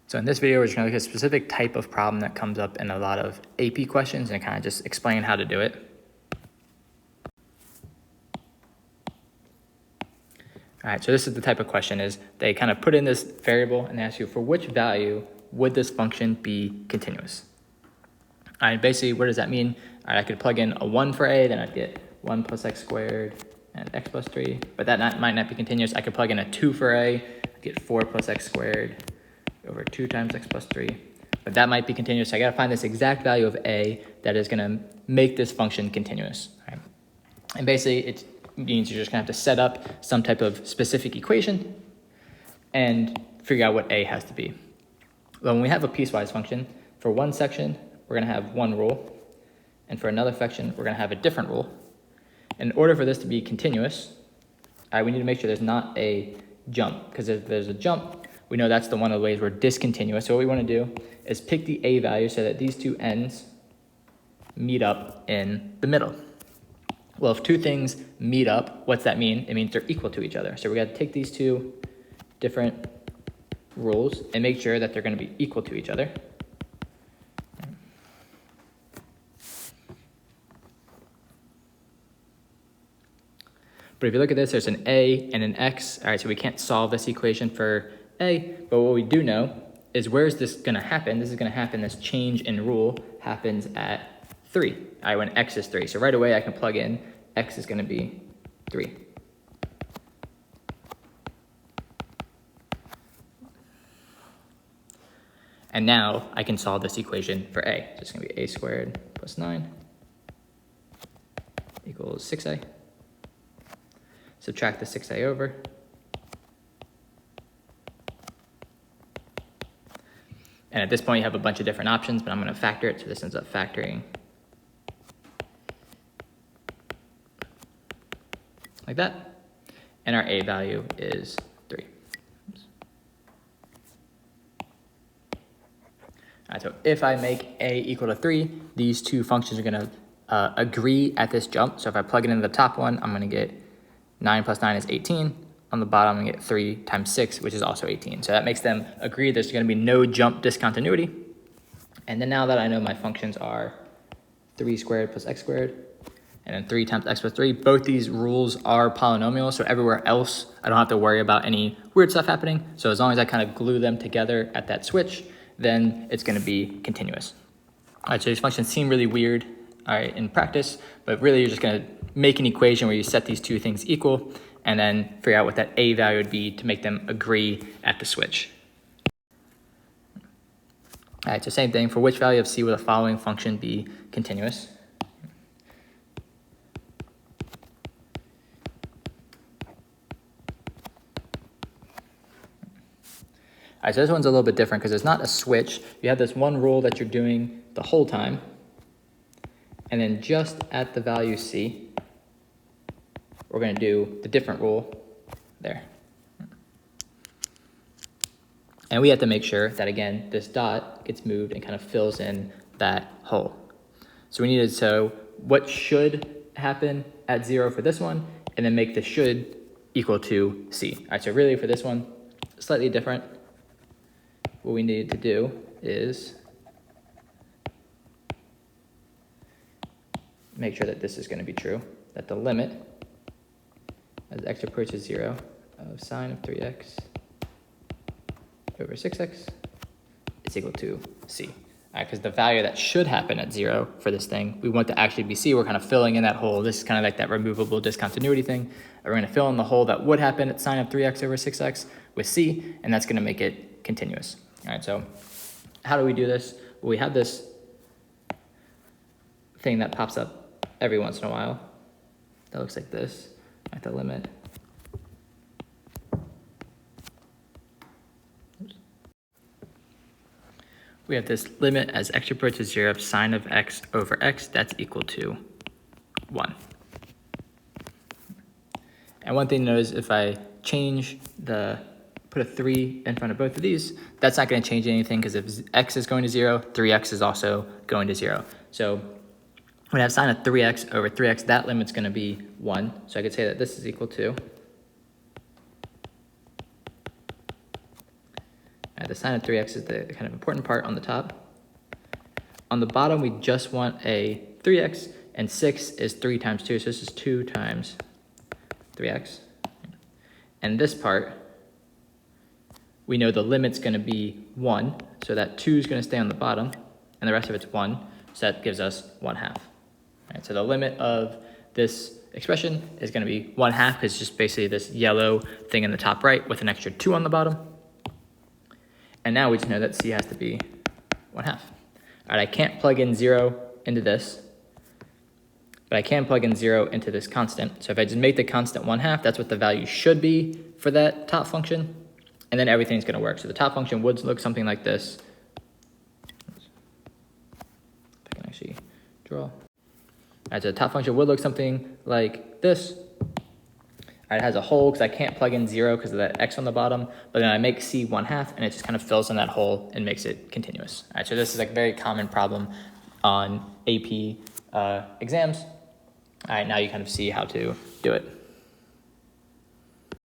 So in this video, we're just gonna look at a specific type of problem that comes up in a lot of AP questions and kind of just explain how to do it. All right, so this is the type of question is they kind of put in this variable and they ask you for which value would this function be continuous? All right, basically what does that mean? All right, I could plug in a 1 for a, then I'd get 1 plus x squared and x plus 3, but that might not be continuous. I could plug in a 2 for a, I'd get 4 plus x squared over 2 times x plus 3, but that might be continuous. So I gotta find this exact value of a that is gonna make this function continuous. Right? And basically it means you're just gonna have to set up some type of specific equation and figure out what a has to be. Well, when we have a piecewise function, for one section, we're gonna have one rule, and for another section, we're gonna have a different rule. In order for this to be continuous, we need to make sure there's not a jump, because if there's a jump, we know that's one of the ways we're discontinuous. So what we want to do is pick the a value so that these two ends meet up in the middle. Well, if two things meet up, what's that mean? It means they're equal to each other. So we got to take these two different rules and make sure that they're going to be equal to each other. But if you look at this, there's an a and an x. All right, so we can't solve this equation for a, but what we do know is where is this going to happen? This is going to happen, this change in rule happens at 3, all right, when x is 3. So right away I can plug in x is going to be 3. And now I can solve this equation for a. So it's going to be a squared plus 9 equals 6a. Subtract the 6a over. And at this point, you have a bunch of different options, but I'm going to factor it, so this ends up factoring like that. And our a value is 3. Oops. All right, so if I make a equal to 3, these two functions are going to agree at this jump. So if I plug it into the top one, I'm going to get 9 plus 9 is 18. On the bottom, I'm going to get 3 times 6, which is also 18. So that makes them agree there's going to be no jump discontinuity. And then now that I know my functions are 3 squared plus x squared, and then 3 times x plus 3, both these rules are polynomials. So everywhere else, I don't have to worry about any weird stuff happening. So as long as I kind of glue them together at that switch, then it's going to be continuous. All right, so these functions seem really weird, all right, in practice, but really you're just going to make an equation where you set these two things equal and then figure out what that a value would be to make them agree at the switch. All right, so same thing, for which value of c will the following function be continuous? All right, so this one's a little bit different because it's not a switch. You have this one rule that you're doing the whole time, and then just at the value c, we're going to do the different rule there. And we have to make sure that, again, this dot gets moved and kind of fills in that hole. So we needed, so what should happen at 0 for this one, and then make the should equal to c. All right, so really for this one, slightly different. What we need to do is make sure that this is going to be true, that the limit as x approaches 0 of sine of 3x over 6x is equal to c. Because the value that should happen at 0 for this thing, we want to actually be c. We're kind of filling in that hole. This is kind of like that removable discontinuity thing. We're going to fill in the hole that would happen at sine of 3x over 6x with c, and that's going to make it continuous. All right, so how do we do this? Well, we have this thing that pops up every once in a while that looks like this at the limit. We have this limit as x approaches 0 of sine of x over x, that's equal to 1. And one thing to note is if I change put a 3 in front of both of these, that's not going to change anything because if x is going to 0, 3x is also going to 0. So when I have sine of 3x over 3x, that limit's going to be 1. So I could say that this is equal to The sine of 3x is the kind of important part on the top. On the bottom, we just want a 3x, and 6 is 3 times 2, so this is 2 times 3x. And this part, we know the limit's going to be 1, so that 2 is going to stay on the bottom, and the rest of it's 1, so that gives us 1/2. Right, so the limit of this expression is going to be 1/2, because it's just basically this yellow thing in the top right with an extra 2 on the bottom. And now we just know that c has to be 1/2. All right, I can't plug in 0 into this, but I can plug in 0 into this constant. So if I just make the constant 1/2, that's what the value should be for that top function, and then everything's going to work. So the top function would look something like this. If I can actually draw. All right, so the top function would look something like this. All right, it has a hole because I can't plug in 0 because of that x on the bottom, but then I make c 1/2 and it just kind of fills in that hole and makes it continuous. All right, so this is like a very common problem on AP exams. All right, now you kind of see how to do it.